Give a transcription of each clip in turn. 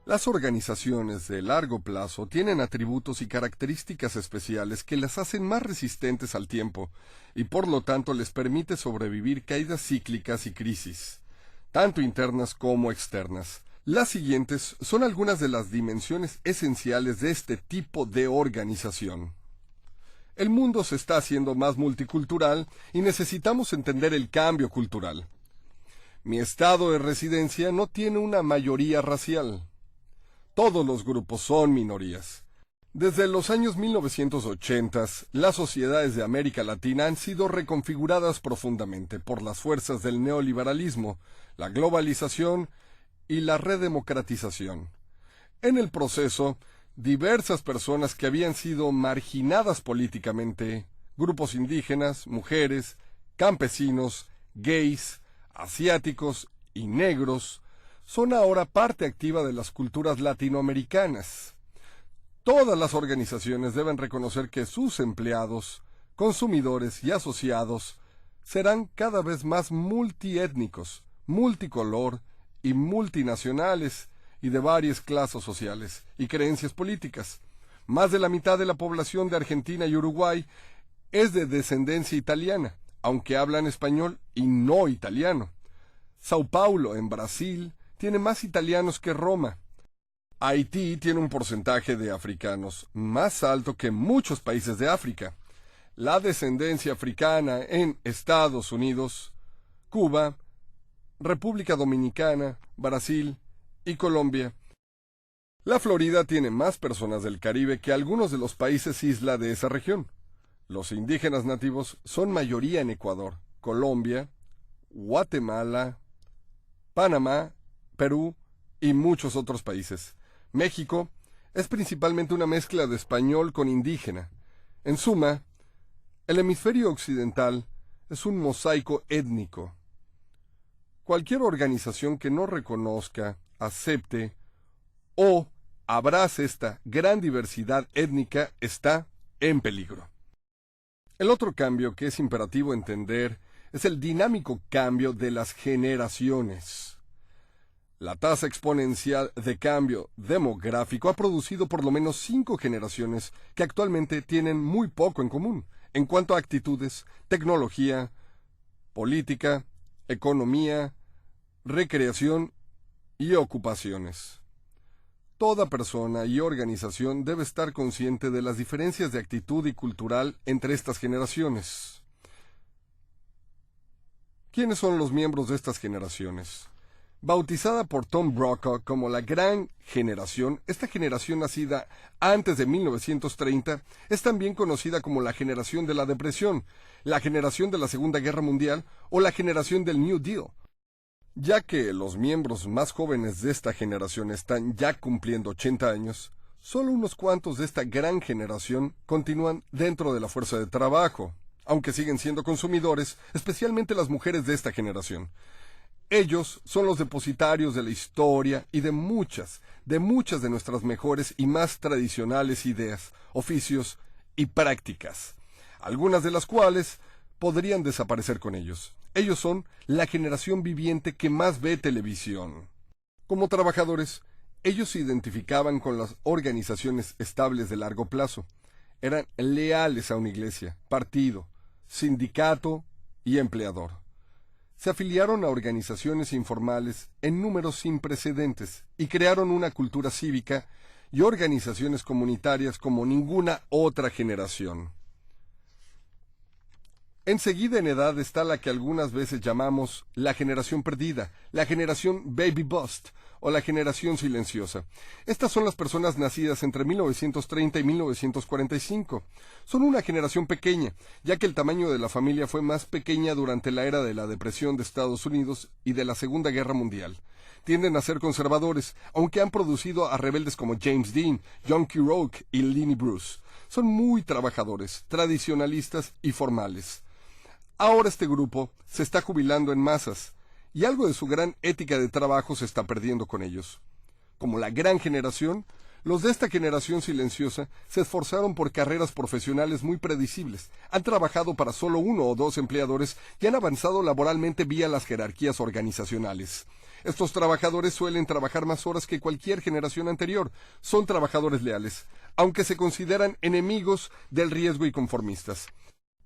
Las organizaciones de largo plazo tienen atributos y características especiales que las hacen más resistentes al tiempo y por lo tanto les permite sobrevivir caídas cíclicas y crisis, tanto internas como externas. Las siguientes son algunas de las dimensiones esenciales de este tipo de organización. El mundo se está haciendo más multicultural y necesitamos entender el cambio cultural. Mi estado de residencia no tiene una mayoría racial. Todos los grupos son minorías. Desde los años 1980, las sociedades de América Latina han sido reconfiguradas profundamente por las fuerzas del neoliberalismo, la globalización y la redemocratización. En el proceso, diversas personas que habían sido marginadas políticamente, grupos indígenas, mujeres, campesinos, gays, asiáticos y negros, son ahora parte activa de las culturas latinoamericanas. Todas las organizaciones deben reconocer que sus empleados, consumidores y asociados serán cada vez más multiétnicos, multicolor y multinacionales y de varias clases sociales y creencias políticas. Más de la mitad de la población de Argentina y Uruguay es de descendencia italiana, aunque hablan español y no italiano. Sao Paulo, en Brasil, tiene más italianos que Roma. Haití tiene un porcentaje de africanos más alto que muchos países de África. La descendencia africana en Estados Unidos, Cuba, República Dominicana, Brasil y Colombia. La Florida tiene más personas del Caribe que algunos de los países isla de esa región. Los indígenas nativos son mayoría en Ecuador, Colombia, Guatemala, Panamá, Perú y muchos otros países. México es principalmente una mezcla de español con indígena. En suma, el hemisferio occidental es un mosaico étnico. Cualquier organización que no reconozca, acepte o abrace esta gran diversidad étnica está en peligro. El otro cambio que es imperativo entender es el dinámico cambio de las generaciones. La tasa exponencial de cambio demográfico ha producido por lo menos 5 generaciones que actualmente tienen muy poco en común en cuanto a actitudes, tecnología, política, economía, recreación y ocupaciones. Toda persona y organización debe estar consciente de las diferencias de actitud y cultural entre estas generaciones. ¿Quiénes son los miembros de estas generaciones? Bautizada por Tom Brokaw como la Gran Generación, esta generación nacida antes de 1930 es también conocida como la generación de la Depresión, la generación de la Segunda Guerra Mundial o la generación del New Deal. Ya que los miembros más jóvenes de esta generación están ya cumpliendo 80 años, solo unos cuantos de esta gran generación continúan dentro de la fuerza de trabajo, aunque siguen siendo consumidores, especialmente las mujeres de esta generación. Ellos son los depositarios de la historia y de muchas de nuestras mejores y más tradicionales ideas, oficios y prácticas, algunas de las cuales podrían desaparecer con ellos. Ellos son la generación viviente que más ve televisión. Como trabajadores, ellos se identificaban con las organizaciones estables de largo plazo. Eran leales a una iglesia, partido, sindicato y empleador. Se afiliaron a organizaciones informales en números sin precedentes y crearon una cultura cívica y organizaciones comunitarias como ninguna otra generación. Enseguida en edad está la que algunas veces llamamos la generación perdida, la generación baby bust o la generación silenciosa. Estas son las personas nacidas entre 1930 y 1945. Son una generación pequeña, ya que el tamaño de la familia fue más pequeña durante la era de la Depresión de Estados Unidos y de la Segunda Guerra Mundial. Tienden a ser conservadores, aunque han producido a rebeldes como James Dean, John Q. Rourke y Lenny Bruce. Son muy trabajadores, tradicionalistas y formales. Ahora este grupo se está jubilando en masas, y algo de su gran ética de trabajo se está perdiendo con ellos. Como la gran generación, los de esta generación silenciosa se esforzaron por carreras profesionales muy predecibles, han trabajado para solo 1 o 2 empleadores y han avanzado laboralmente vía las jerarquías organizacionales. Estos trabajadores suelen trabajar más horas que cualquier generación anterior. Son trabajadores leales, aunque se consideran enemigos del riesgo y conformistas.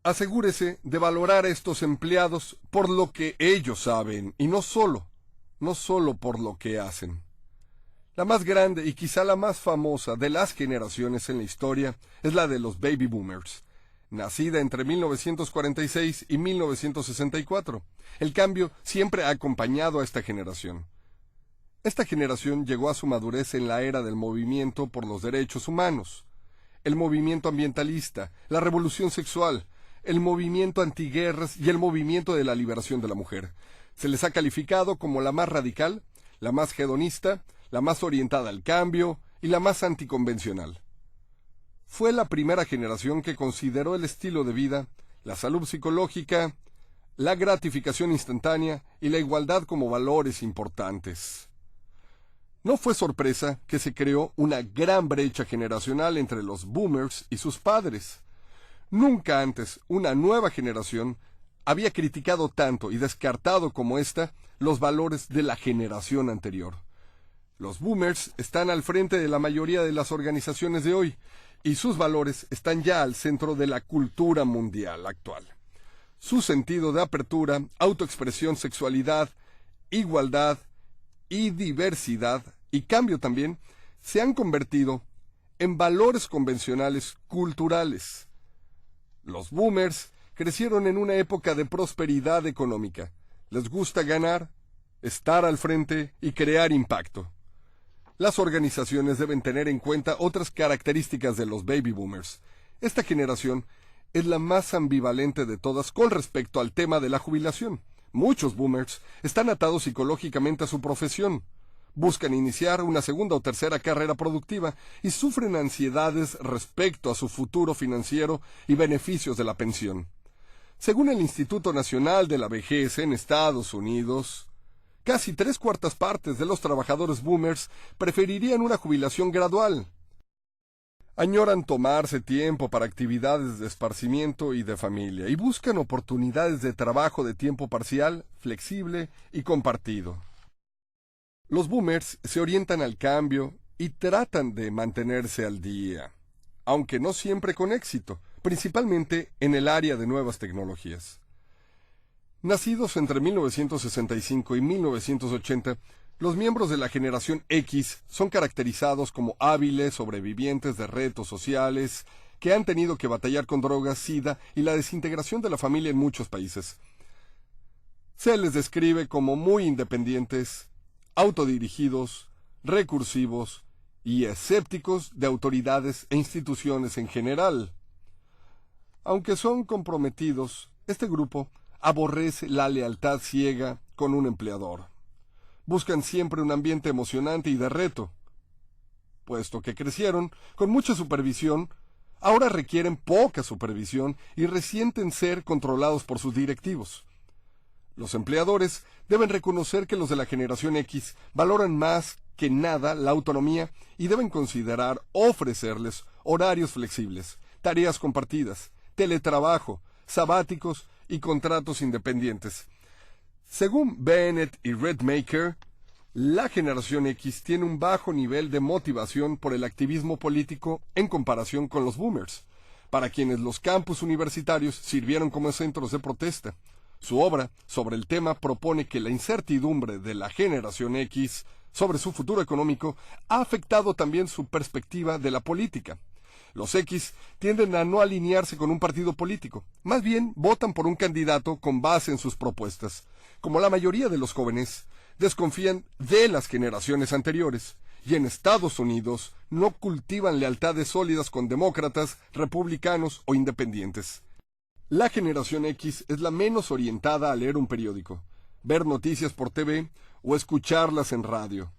Asegúrese de valorar a estos empleados por lo que ellos saben y no solo por lo que hacen. La más grande y quizá la más famosa de las generaciones en la historia es la de los Baby Boomers, nacida entre 1946 y 1964. El cambio siempre ha acompañado a esta generación. Esta generación llegó a su madurez en la era del movimiento por los derechos humanos, el movimiento ambientalista, la revolución sexual, el movimiento antiguerras y el movimiento de la liberación de la mujer. Se les ha calificado como la más radical, la más hedonista, la más orientada al cambio y la más anticonvencional. Fue la primera generación que consideró el estilo de vida, la salud psicológica, la gratificación instantánea y la igualdad como valores importantes. No fue sorpresa que se creó una gran brecha generacional entre los boomers y sus padres. Nunca antes una nueva generación había criticado tanto y descartado como esta los valores de la generación anterior. Los boomers están al frente de la mayoría de las organizaciones de hoy, y sus valores están ya al centro de la cultura mundial actual. Su sentido de apertura, autoexpresión, sexualidad, igualdad y diversidad, y cambio también, se han convertido en valores convencionales culturales. Los boomers crecieron en una época de prosperidad económica. Les gusta ganar, estar al frente y crear impacto. Las organizaciones deben tener en cuenta otras características de los baby boomers. Esta generación es la más ambivalente de todas con respecto al tema de la jubilación. Muchos boomers están atados psicológicamente a su profesión, buscan iniciar una segunda o tercera carrera productiva y sufren ansiedades respecto a su futuro financiero y beneficios de la pensión. Según el Instituto Nacional de la Vejez en Estados Unidos, casi 3/4 partes de los trabajadores boomers preferirían una jubilación gradual. Añoran tomarse tiempo para actividades de esparcimiento y de familia y buscan oportunidades de trabajo de tiempo parcial, flexible y compartido. Los boomers se orientan al cambio y tratan de mantenerse al día, aunque no siempre con éxito, principalmente en el área de nuevas tecnologías. Nacidos entre 1965 y 1980, los miembros de la generación X son caracterizados como hábiles sobrevivientes de retos sociales que han tenido que batallar con drogas, SIDA y la desintegración de la familia en muchos países. Se les describe como muy independientes, autodirigidos, recursivos y escépticos de autoridades e instituciones en general. Aunque son comprometidos, este grupo aborrece la lealtad ciega con un empleador. Buscan siempre un ambiente emocionante y de reto. Puesto que crecieron con mucha supervisión, ahora requieren poca supervisión y resienten ser controlados por sus directivos. Los empleadores deben reconocer que los de la generación X valoran más que nada la autonomía y deben considerar ofrecerles horarios flexibles, tareas compartidas, teletrabajo, sabáticos y contratos independientes. Según Bennett y Redmaker, la generación X tiene un bajo nivel de motivación por el activismo político en comparación con los boomers, para quienes los campus universitarios sirvieron como centros de protesta. Su obra sobre el tema propone que la incertidumbre de la generación X sobre su futuro económico ha afectado también su perspectiva de la política. Los X tienden a no alinearse con un partido político, más bien votan por un candidato con base en sus propuestas. Como la mayoría de los jóvenes, desconfían de las generaciones anteriores, y en Estados Unidos no cultivan lealtades sólidas con demócratas, republicanos o independientes. La generación X es la menos orientada a leer un periódico, ver noticias por TV o escucharlas en radio.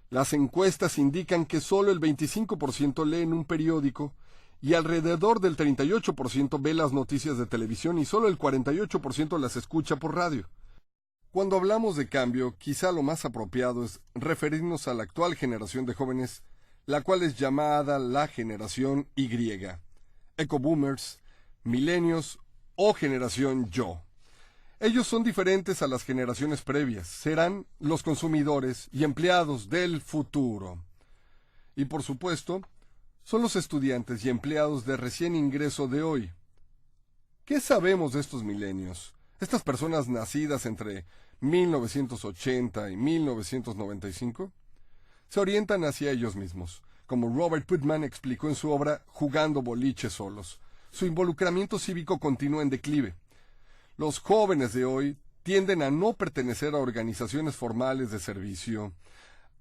Las encuestas indican que solo el 25% leen un periódico y alrededor del 38% ve las noticias de televisión y solo el 48% las escucha por radio. Cuando hablamos de cambio, quizá lo más apropiado es referirnos a la actual generación de jóvenes, la cual es llamada la generación Y, ecoboomers, milenios o generación Yo. Ellos son diferentes a las generaciones previas, serán los consumidores y empleados del futuro. Y por supuesto, son los estudiantes y empleados de recién ingreso de hoy. ¿Qué sabemos de estos milenios? Estas personas nacidas entre 1980 y 1995 se orientan hacia ellos mismos. Como Robert Putnam explicó en su obra Jugando boliche solos, su involucramiento cívico continúa en declive. Los jóvenes de hoy tienden a no pertenecer a organizaciones formales de servicio,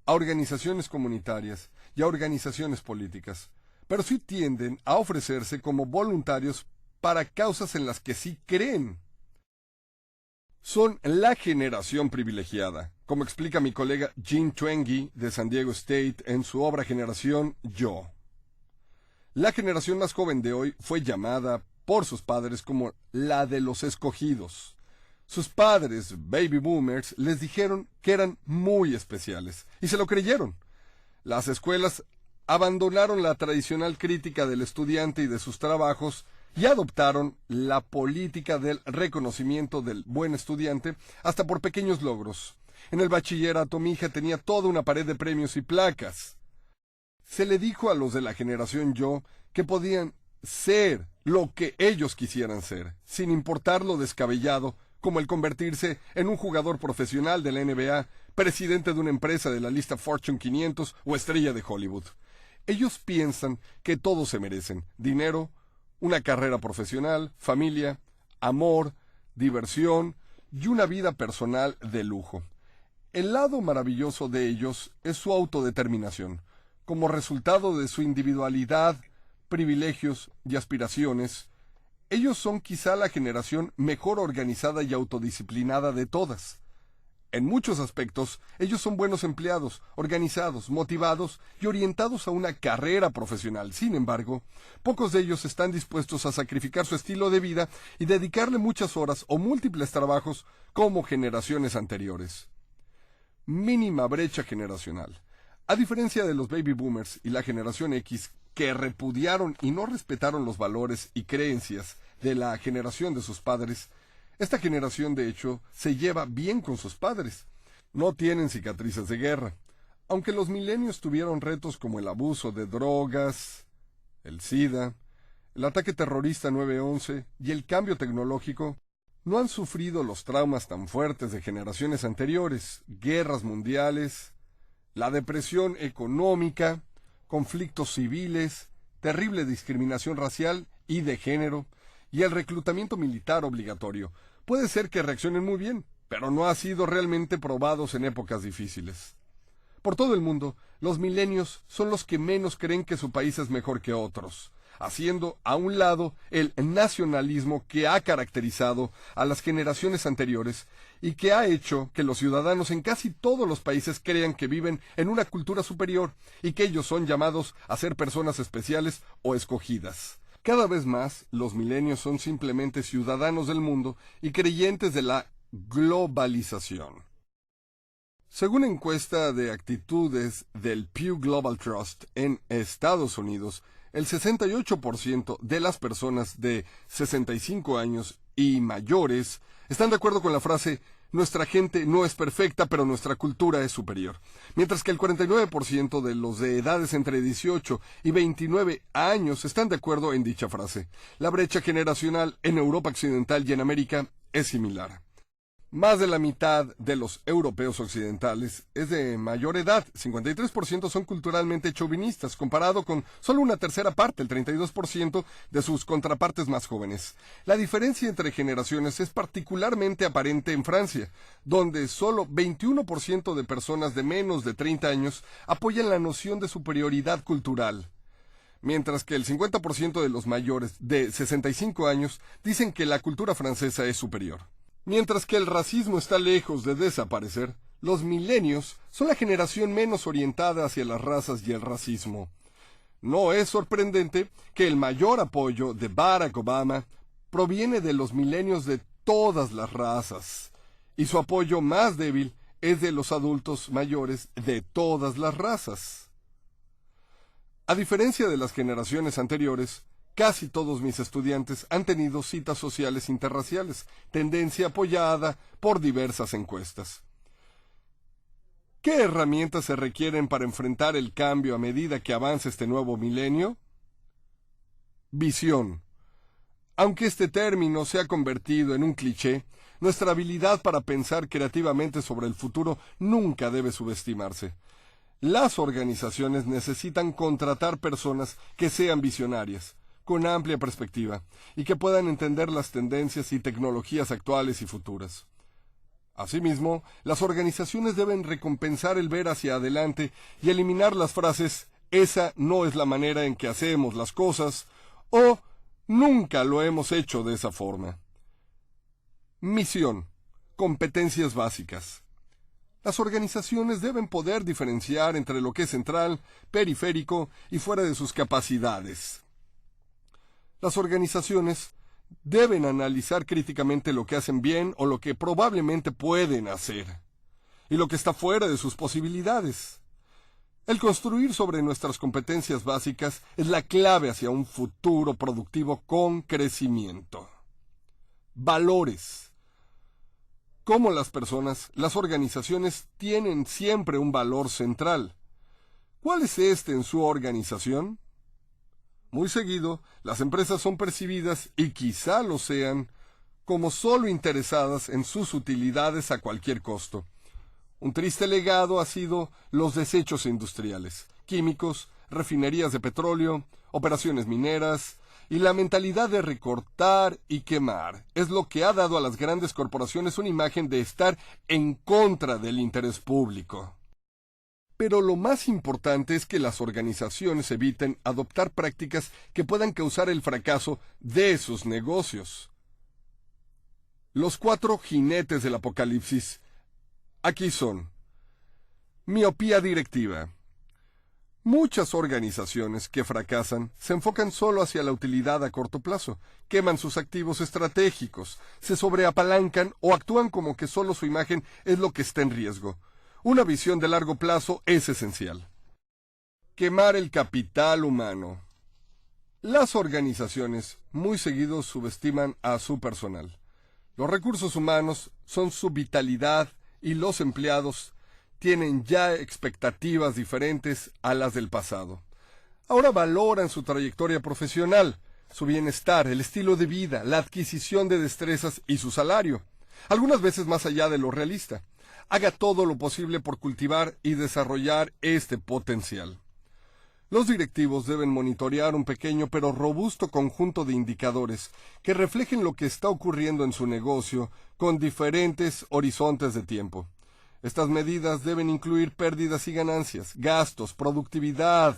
a organizaciones comunitarias y a organizaciones políticas, pero sí tienden a ofrecerse como voluntarios para causas en las que sí creen. Son la generación privilegiada, como explica mi colega Jean Twenge de San Diego State en su obra Generación Yo. La generación más joven de hoy fue llamada por sus padres como la de los escogidos. Sus padres, baby boomers, les dijeron que eran muy especiales, y se lo creyeron. Las escuelas abandonaron la tradicional crítica del estudiante y de sus trabajos y adoptaron la política del reconocimiento del buen estudiante hasta por pequeños logros. En el bachillerato mi hija tenía toda una pared de premios y placas. Se le dijo a los de la generación Yo que podían ser lo que ellos quisieran ser, sin importar lo descabellado, como el convertirse en un jugador profesional de la NBA, presidente de una empresa de la lista Fortune 500 o estrella de Hollywood. Ellos piensan que todos se merecen dinero, una carrera profesional, familia, amor, diversión y una vida personal de lujo. El lado maravilloso de ellos es su autodeterminación. Como resultado de su individualidad, privilegios y aspiraciones, ellos son quizá la generación mejor organizada y autodisciplinada de todas. En muchos aspectos, ellos son buenos empleados, organizados, motivados y orientados a una carrera profesional. Sin embargo, pocos de ellos están dispuestos a sacrificar su estilo de vida y dedicarle muchas horas o múltiples trabajos como generaciones anteriores. Mínima brecha generacional. A diferencia de los baby boomers y la generación X, que repudiaron y no respetaron los valores y creencias de la generación de sus padres, esta generación, de hecho, se lleva bien con sus padres. No tienen cicatrices de guerra. Aunque los milenios tuvieron retos como el abuso de drogas, el SIDA, el ataque terrorista 9/11 y el cambio tecnológico, no han sufrido los traumas tan fuertes de generaciones anteriores, guerras mundiales, la depresión económica, conflictos civiles, terrible discriminación racial y de género, y el reclutamiento militar obligatorio. Puede ser que reaccionen muy bien, pero no ha sido realmente probados en épocas difíciles. Por todo el mundo, los milenios son los que menos creen que su país es mejor que otros, haciendo a un lado el nacionalismo que ha caracterizado a las generaciones anteriores y que ha hecho que los ciudadanos en casi todos los países crean que viven en una cultura superior y que ellos son llamados a ser personas especiales o escogidas. Cada vez más, los milenios son simplemente ciudadanos del mundo y creyentes de la globalización. Según encuesta de actitudes del Pew Global Trust en Estados Unidos, el 68% de las personas de 65 años y mayores están de acuerdo con la frase «Nuestra gente no es perfecta, pero nuestra cultura es superior», mientras que el 49% de los de edades entre 18 y 29 años están de acuerdo en dicha frase. La brecha generacional en Europa Occidental y en América es similar. Más de la mitad de los europeos occidentales es de mayor edad, 53% son culturalmente chauvinistas, comparado con solo una tercera parte, el 32% de sus contrapartes más jóvenes. La diferencia entre generaciones es particularmente aparente en Francia, donde solo 21% de personas de menos de 30 años apoyan la noción de superioridad cultural, mientras que el 50% de los mayores de 65 años dicen que la cultura francesa es superior. Mientras que el racismo está lejos de desaparecer, los milenios son la generación menos orientada hacia las razas y el racismo. No es sorprendente que el mayor apoyo de Barack Obama proviene de los milenios de todas las razas, y su apoyo más débil es de los adultos mayores de todas las razas. A diferencia de las generaciones anteriores, Casi todos mis estudiantes han tenido citas sociales interraciales, tendencia apoyada por diversas encuestas. ¿Qué herramientas se requieren para enfrentar el cambio a medida que avanza este nuevo milenio? Visión. Aunque este término se ha convertido en un cliché, nuestra habilidad para pensar creativamente sobre el futuro nunca debe subestimarse. Las organizaciones necesitan contratar personas que sean visionarias, con amplia perspectiva, y que puedan entender las tendencias y tecnologías actuales y futuras. Asimismo, las organizaciones deben recompensar el ver hacia adelante y eliminar las frases «esa no es la manera en que hacemos las cosas» o «nunca lo hemos hecho de esa forma». Misión. Competencias básicas. Las organizaciones deben poder diferenciar entre lo que es central, periférico y fuera de sus capacidades. Las organizaciones deben analizar críticamente lo que hacen bien o lo que probablemente pueden hacer, y lo que está fuera de sus posibilidades. El construir sobre nuestras competencias básicas es la clave hacia un futuro productivo con crecimiento. Valores. Como las personas, las organizaciones tienen siempre un valor central. ¿Cuál es este en su organización? Muy seguido, las empresas son percibidas, y quizá lo sean, como solo interesadas en sus utilidades a cualquier costo. Un triste legado ha sido los desechos industriales, químicos, refinerías de petróleo, operaciones mineras, y la mentalidad de recortar y quemar es lo que ha dado a las grandes corporaciones una imagen de estar en contra del interés público. Pero lo más importante es que las organizaciones eviten adoptar prácticas que puedan causar el fracaso de sus negocios. Los 4 jinetes del apocalipsis aquí son. Miopía directiva. Muchas organizaciones que fracasan se enfocan solo hacia la utilidad a corto plazo, queman sus activos estratégicos, se sobreapalancan o actúan como que solo su imagen es lo que está en riesgo. Una visión de largo plazo es esencial. Quemar el capital humano. Las organizaciones muy seguido subestiman a su personal. Los recursos humanos son su vitalidad y los empleados tienen ya expectativas diferentes a las del pasado. Ahora valoran su trayectoria profesional, su bienestar, el estilo de vida, la adquisición de destrezas y su salario, algunas veces más allá de lo realista. Haga todo lo posible por cultivar y desarrollar este potencial. Los directivos deben monitorear un pequeño pero robusto conjunto de indicadores que reflejen lo que está ocurriendo en su negocio con diferentes horizontes de tiempo. Estas medidas deben incluir pérdidas y ganancias, gastos, productividad,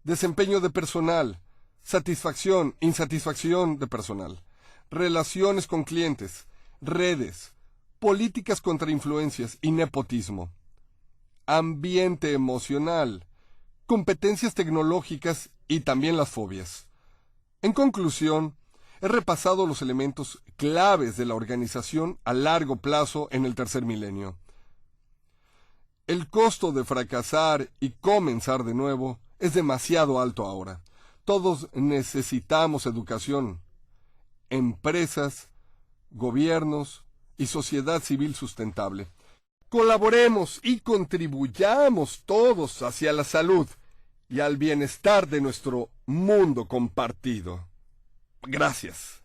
desempeño de personal, satisfacción, insatisfacción de personal, relaciones con clientes, redes, políticas contra influencias y nepotismo, ambiente emocional, competencias tecnológicas y también las fobias. En conclusión, he repasado los elementos claves de la organización a largo plazo en el tercer milenio. El costo de fracasar y comenzar de nuevo es demasiado alto ahora. Todos necesitamos educación, empresas, gobiernos y sociedad civil sustentable. Colaboremos y contribuyamos todos hacia la salud y al bienestar de nuestro mundo compartido. Gracias.